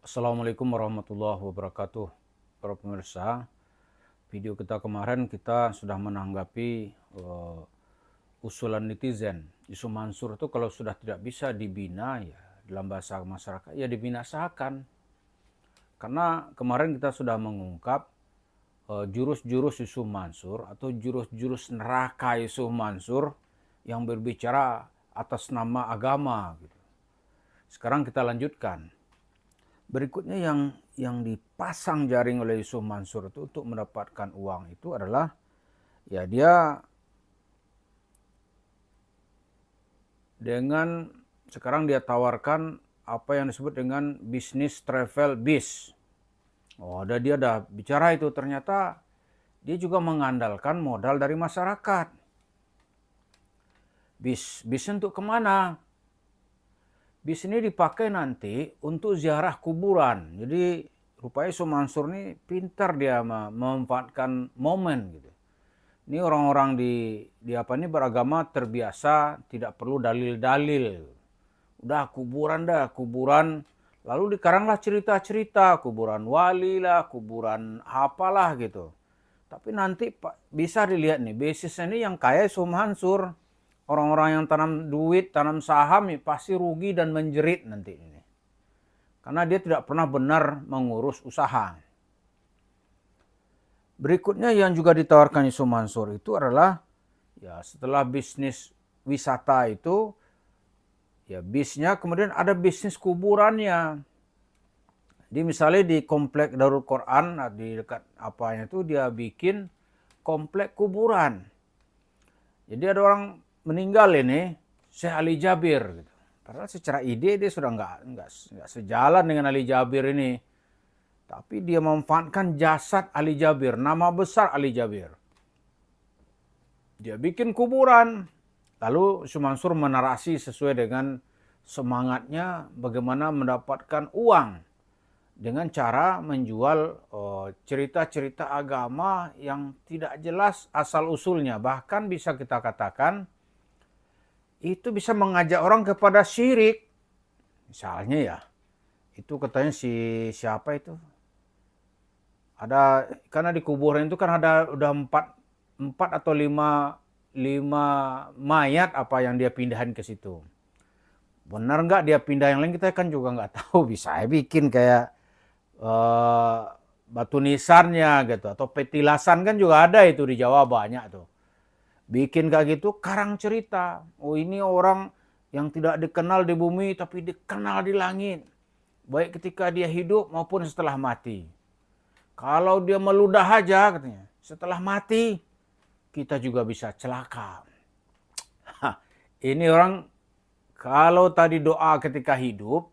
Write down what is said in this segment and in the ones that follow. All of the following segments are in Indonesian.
Assalamualaikum warahmatullahi wabarakatuh. Para pemirsa, video kita kemarin kita sudah menanggapi usulan netizen. Isu Mansur itu kalau sudah tidak bisa dibina, ya dalam bahasa masyarakat ya dibinasakan. Karena kemarin kita sudah mengungkap jurus-jurus Yusuf Mansur atau jurus-jurus neraka Yusuf Mansur yang berbicara atas nama agama gitu. Sekarang kita lanjutkan. Berikutnya yang dipasang jaring oleh Yusuf Mansur itu untuk mendapatkan uang itu adalah ya dia dengan sekarang dia tawarkan apa yang disebut dengan bisnis travel bis. Dia udah bicara itu, ternyata dia juga mengandalkan modal dari masyarakat. Bis untuk kemana? Bis ini dipakai nanti untuk ziarah kuburan. Jadi rupanya Yusuf Mansur ini pintar dia memanfaatkan momen gitu. Ini orang-orang di beragama terbiasa tidak perlu dalil-dalil. Udah kuburan. Lalu dikaranglah cerita-cerita kuburan wali lah, kuburan apalah gitu. Tapi nanti bisa dilihat nih, basisnya ini yang kaya Yusuf Mansur. Orang-orang yang tanam duit, tanam saham ya pasti rugi dan menjerit nanti ini. Karena dia tidak pernah benar mengurus usaha. Berikutnya yang juga ditawarkan Yusuf Mansur itu adalah ya setelah bisnis wisata itu ya bisnya kemudian ada bisnis kuburannya. Misalnya di komplek Darul Quran di dekat apanya itu dia bikin komplek kuburan. Jadi ada orang meninggal ini, Syekh Ali Jabir gitu. Padahal secara ide dia sudah nggak sejalan dengan Ali Jabir ini. Tapi dia memanfaatkan jasad Ali Jabir, nama besar Ali Jabir. Dia bikin kuburan. Lalu Yusuf Mansur menarasi sesuai dengan semangatnya bagaimana mendapatkan uang. Dengan cara menjual cerita-cerita agama yang tidak jelas asal-usulnya. Bahkan bisa kita katakan itu bisa mengajak orang kepada syirik. Misalnya ya, itu katanya siapa itu? Karena di kuburan itu kan ada udah empat atau lima mayat apa yang dia pindahin ke situ. Benar nggak dia pindah yang lain kita kan juga nggak tahu. Bisa bikin kayak batu nisannya gitu atau petilasan kan juga ada itu di Jawa banyak tuh. Bikin kayak gitu, karang cerita. Oh ini orang yang tidak dikenal di bumi tapi dikenal di langit. Baik ketika dia hidup maupun setelah mati. Kalau dia meludah aja katanya, setelah mati kita juga bisa celaka. Ini orang kalau tadi doa ketika hidup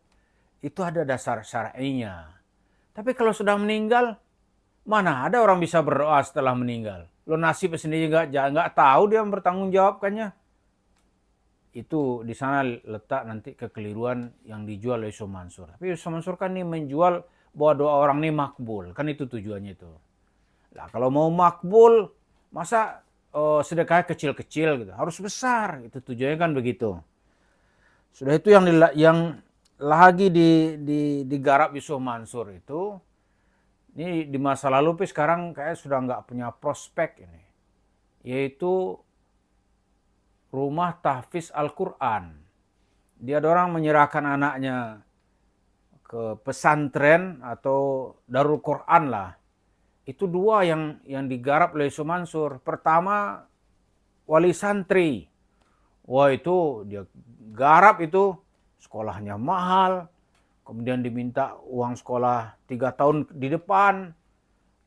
itu ada dasar syar'inya. Tapi kalau sudah meninggal, mana ada orang bisa berdoa setelah meninggal? Lo nasib sendiri nggak tahu dia bertanggung jawabkannya. Itu di sana letak nanti kekeliruan yang dijual oleh Yusuf Mansur. Tapi Yusuf Mansur kan ini menjual bahwa doa orang ini makbul. Kan itu tujuannya itu. Nah kalau mau makbul, masa sedekah kecil-kecil gitu. Harus besar. Itu tujuannya kan begitu. Sudah itu yang lagi digarap Yusuf Mansur itu. Ini di masa lalu, sekarang kayak sudah nggak punya prospek ini. Yaitu rumah tahfiz Al-Quran. Dia ada orang menyerahkan anaknya ke pesantren atau Darul Quran lah. Itu dua yang digarap oleh Yusuf Mansur. Pertama, wali santri. Wah itu dia garap itu, sekolahnya mahal. Kemudian diminta uang sekolah 3 tahun di depan.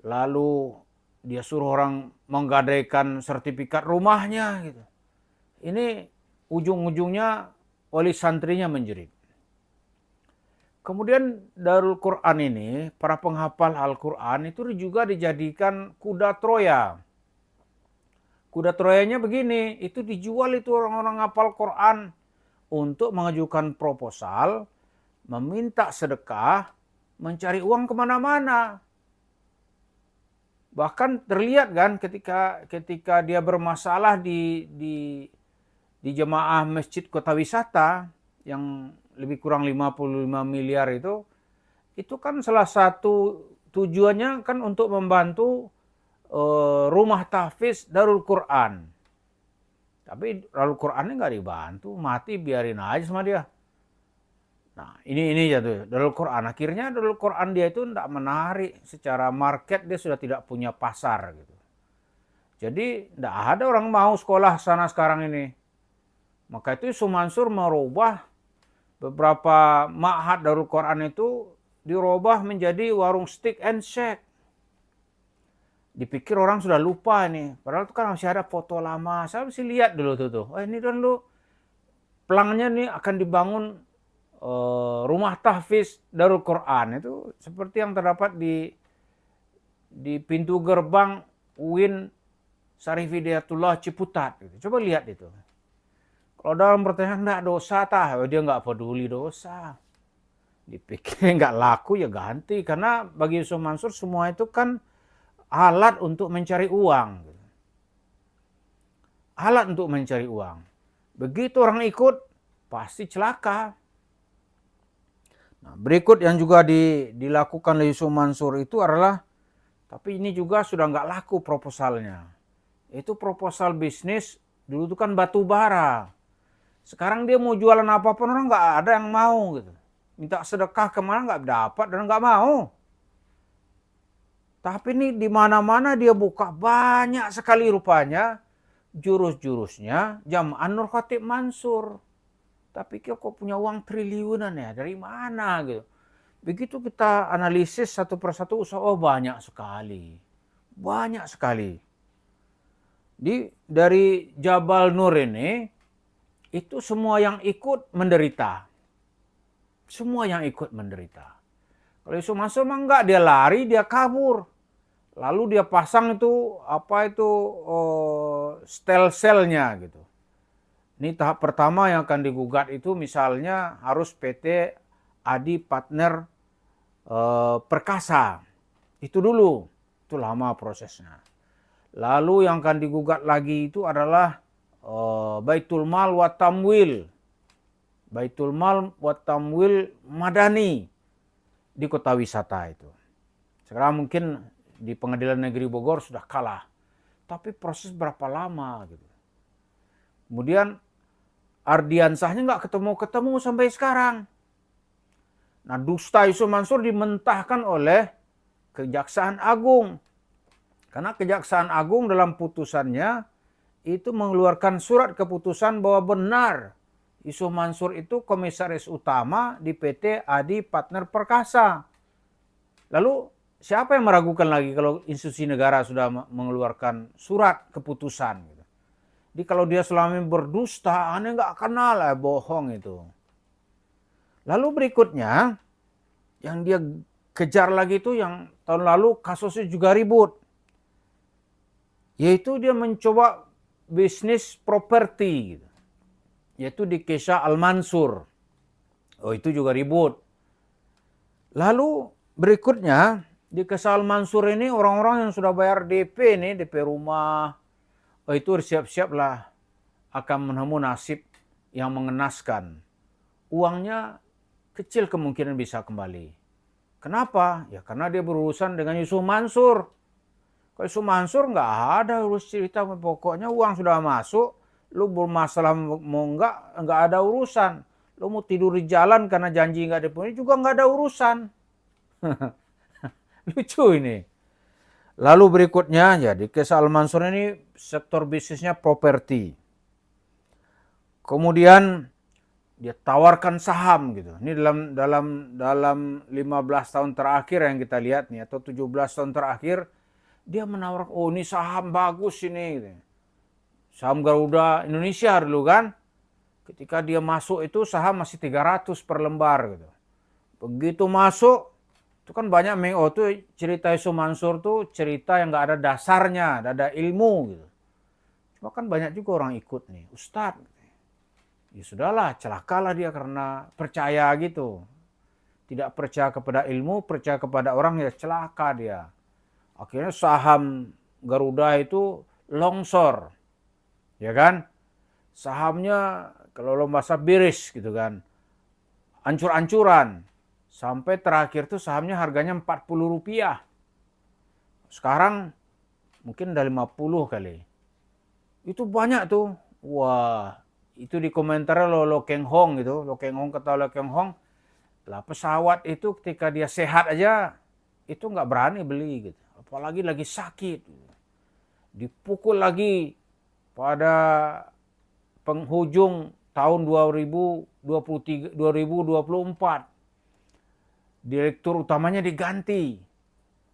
Lalu dia suruh orang menggadaikan sertifikat rumahnya gitu. Ini ujung-ujungnya wali santrinya menjerit. Kemudian Darul Quran ini, para penghafal Al-Quran itu juga dijadikan kuda Troya. Kuda Troyanya begini, itu dijual itu orang-orang hafal Quran untuk mengajukan proposal, meminta sedekah, mencari uang kemana-mana. Bahkan terlihat kan ketika dia bermasalah di jemaah masjid kota wisata yang lebih kurang 55 miliar itu kan salah satu tujuannya kan untuk membantu rumah tahfiz Darul Quran. Tapi Darul Qurannya nggak dibantu, mati biarin aja sama dia. Nah ini ya tuh Darul Quran. Akhirnya Darul Quran dia itu tidak menarik secara market, dia sudah tidak punya pasar gitu. Jadi tidak ada orang mau sekolah sana sekarang ini. Maka itu Yusuf Mansur merubah beberapa ma'had Darul Quran itu dirubah menjadi warung steak and shake. Dipikir orang sudah lupa nih, padahal itu kan masih ada foto lama. Saya mesti lihat dulu tuh. Oh ini dulu pelangnya nih akan dibangun rumah tahfiz Darul Quran, itu seperti yang terdapat di pintu gerbang UIN Syarif Hidayatullah Ciputat. Gitu. Coba lihat itu. Kalau dalam pertanyaan enggak dosa dia nggak peduli dosa. Dipikir nggak laku ya ganti, karena bagi Yusuf Mansur semua itu kan alat untuk mencari uang. Alat untuk mencari uang. Begitu orang ikut, pasti celaka. Nah, berikut yang juga dilakukan oleh Yusuf Mansur itu adalah, tapi ini juga sudah nggak laku proposalnya. Itu proposal bisnis, dulu itu kan batu bara. Sekarang dia mau jualan apapun orang nggak ada yang mau gitu. Minta sedekah kemana nggak dapat dan nggak mau. Tapi ini di mana-mana dia buka banyak sekali rupanya jurus-jurusnya Jamaah Nur Khatib Mansur. Tapi kok punya uang triliunan ya, dari mana gitu. Begitu kita analisis satu persatu, oh banyak sekali. Banyak sekali. Dari Jabal Nur ini, itu semua yang ikut menderita. Semua yang ikut menderita. Kalau Yusuf Mansur mah enggak, dia lari, dia kabur. Lalu dia pasang itu stel-selnya gitu. Ini tahap pertama yang akan digugat itu misalnya harus PT Adi Partner Perkasa. Itu dulu, itu lama prosesnya. Lalu yang akan digugat lagi itu adalah Baitul Mal wa Tamwil. Baitul Mal wa Tamwil Madani di kota wisata itu. Sekarang mungkin di Pengadilan Negeri Bogor sudah kalah. Tapi proses berapa lama gitu. Kemudian Ardiansahnya nggak ketemu-ketemu sampai sekarang. Nah, dusta Yusuf Mansur dimentahkan oleh Kejaksaan Agung. Karena Kejaksaan Agung dalam putusannya itu mengeluarkan surat keputusan bahwa benar Yusuf Mansur itu komisaris utama di PT Adi Partner Perkasa. Lalu siapa yang meragukan lagi kalau institusi negara sudah mengeluarkan surat keputusan? Gitu. Jadi kalau dia selama ini berdusta, aneh nggak kenal bohong itu. Lalu berikutnya yang dia kejar lagi itu yang tahun lalu kasusnya juga ribut. Yaitu dia mencoba bisnis properti, gitu. Yaitu di Kesha Al-Mansur. Oh itu juga ribut. Lalu berikutnya di Kesha Al-Mansur ini orang-orang yang sudah bayar DP nih, DP rumah. Oh itu siap-siap lah akan menemu nasib yang mengenaskan. Uangnya kecil kemungkinan bisa kembali. Kenapa? Ya karena dia berurusan dengan Yusuf Mansur. Kalau Yusuf Mansur nggak ada urus cerita, pokoknya uang sudah masuk, lu bermasalah mau nggak ada urusan. Lu mau tidur di jalan karena janji nggak dipenuhi juga nggak ada urusan. Lucu ini. Lalu berikutnya, ya di Kesha Al-Mansur ini sektor bisnisnya properti. Kemudian dia tawarkan saham gitu. Ini dalam 15 tahun terakhir yang kita lihat nih, atau 17 tahun terakhir, dia menawarkan, oh ini saham bagus ini. Gitu. Saham Garuda Indonesia dulu kan. Ketika dia masuk itu saham masih 300 per lembar gitu. Begitu masuk, itu kan banyak tuh cerita Yusuf Mansur tuh cerita yang nggak ada dasarnya, nggak ada ilmu gitu. Cuma kan banyak juga orang ikut nih, Ustadz. Ya sudahlah, celakalah dia karena percaya gitu. Tidak percaya kepada ilmu, percaya kepada orang, ya celaka dia. Akhirnya saham Garuda itu longsor. Ya kan? Sahamnya kalau lo bahasa biris gitu kan. Ancur-ancuran. Sampai terakhir tuh sahamnya harganya Rp40. Sekarang mungkin udah 50 kali. Itu banyak tuh. Wah, itu di komentar Lo Keng Hong gitu. Lo Keng Hong kata Lo Keng Hong, lah pesawat itu ketika dia sehat aja, itu nggak berani beli gitu. Apalagi lagi sakit. Dipukul lagi pada penghujung tahun 2023, 2024. Direktur utamanya diganti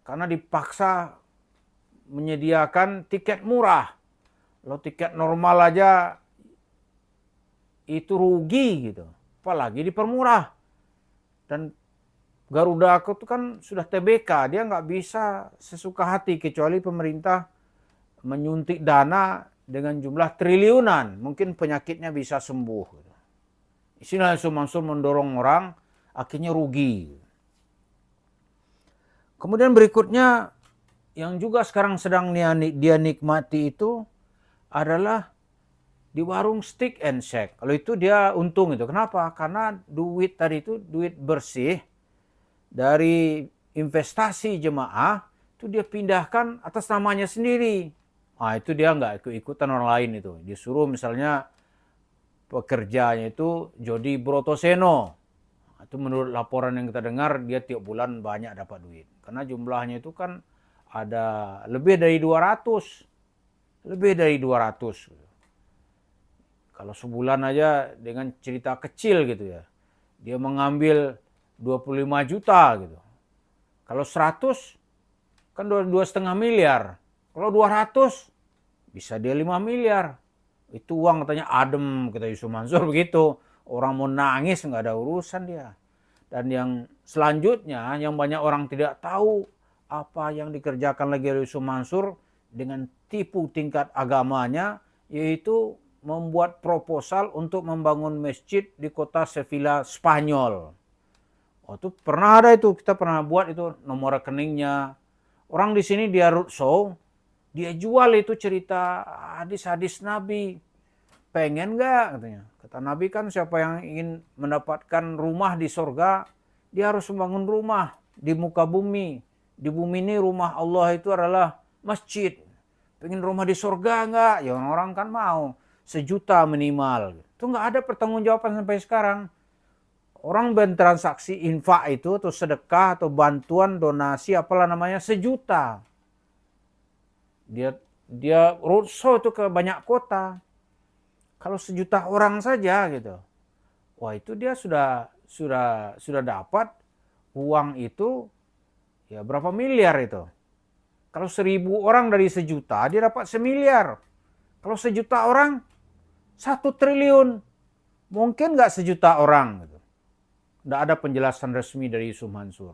karena dipaksa menyediakan tiket murah. Lo tiket normal aja itu rugi gitu, apalagi dipermurah. Dan Garuda itu kan sudah TBK, dia nggak bisa sesuka hati kecuali pemerintah menyuntik dana dengan jumlah triliunan, mungkin penyakitnya bisa sembuh. Inilah Yusuf Mansur mendorong orang, akhirnya rugi. Kemudian berikutnya yang juga sekarang sedang dia nikmati itu adalah di warung Steak and Shake. Kalau itu dia untung itu. Kenapa? Karena duit tadi itu duit bersih dari investasi jemaah itu dia pindahkan atas namanya sendiri. Nah, itu dia nggak ikut-ikutan orang lain itu. Disuruh misalnya pekerjanya itu Jody Brotoseno. Itu menurut laporan yang kita dengar dia tiap bulan banyak dapat duit. Karena jumlahnya itu kan ada lebih dari 200. Lebih dari 200. Kalau sebulan aja dengan cerita kecil gitu ya. Dia mengambil 25 juta gitu. Kalau 100 kan 2,5 miliar. Kalau 200 bisa dia 5 miliar. Itu uang katanya adem, kata Yusuf Mansur begitu. Orang mau nangis nggak ada urusan dia. Dan yang selanjutnya yang banyak orang tidak tahu apa yang dikerjakan lagi oleh Yusuf Mansur dengan tipu tingkat agamanya, yaitu membuat proposal untuk membangun masjid di kota Sevilla, Spanyol. Oh, itu pernah ada itu, kita pernah buat itu nomor rekeningnya. Orang di sini dia roadshow, dia jual itu cerita hadis-hadis Nabi. Pengen nggak katanya? Kata Nabi kan siapa yang ingin mendapatkan rumah di surga, dia harus membangun rumah di muka bumi. Di bumi ini rumah Allah itu adalah masjid. Pengen rumah di surga nggak? Ya orang kan mau. 1 juta minimal. Itu nggak ada pertanggungjawaban sampai sekarang. Orang bertransaksi infak itu atau sedekah atau bantuan donasi apalah namanya 1 juta. Dia roadshow itu ke banyak kota. Kalau 1 juta orang saja gitu. Wah, itu dia sudah dapat uang itu ya berapa miliar itu. Kalau 1.000 orang dari 1 juta dia dapat 1 miliar. Kalau 1 juta orang 1 triliun. Mungkin nggak 1 juta orang gitu. Nggak ada penjelasan resmi dari Yusuf Mansur.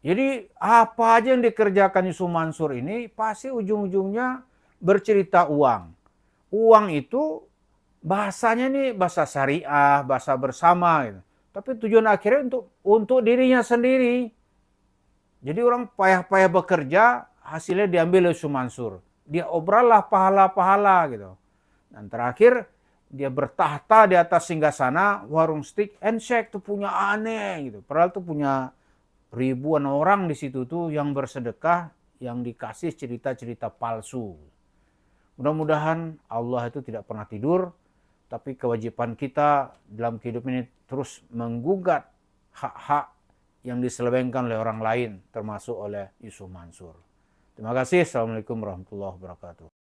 Jadi apa aja yang dikerjakan Yusuf Mansur ini pasti ujung-ujungnya bercerita uang. Uang itu bahasanya nih bahasa syariah, bahasa bersama gitu. Tapi tujuan akhirnya untuk dirinya sendiri. Jadi orang payah-payah bekerja, hasilnya diambil oleh Yusuf Mansur. Dia obrollah pahala-pahala gitu. Dan terakhir dia bertahta di atas singgasana warung Steak and Shake tuh punya aneh gitu. Padahal tuh punya ribuan orang di situ tuh yang bersedekah, yang dikasih cerita-cerita palsu. Mudah-mudahan Allah itu tidak pernah tidur, tapi kewajiban kita dalam kehidupan ini terus menggugat hak-hak yang diselewengkan oleh orang lain, termasuk oleh Yusuf Mansur. Terima kasih. Assalamualaikum warahmatullahi wabarakatuh.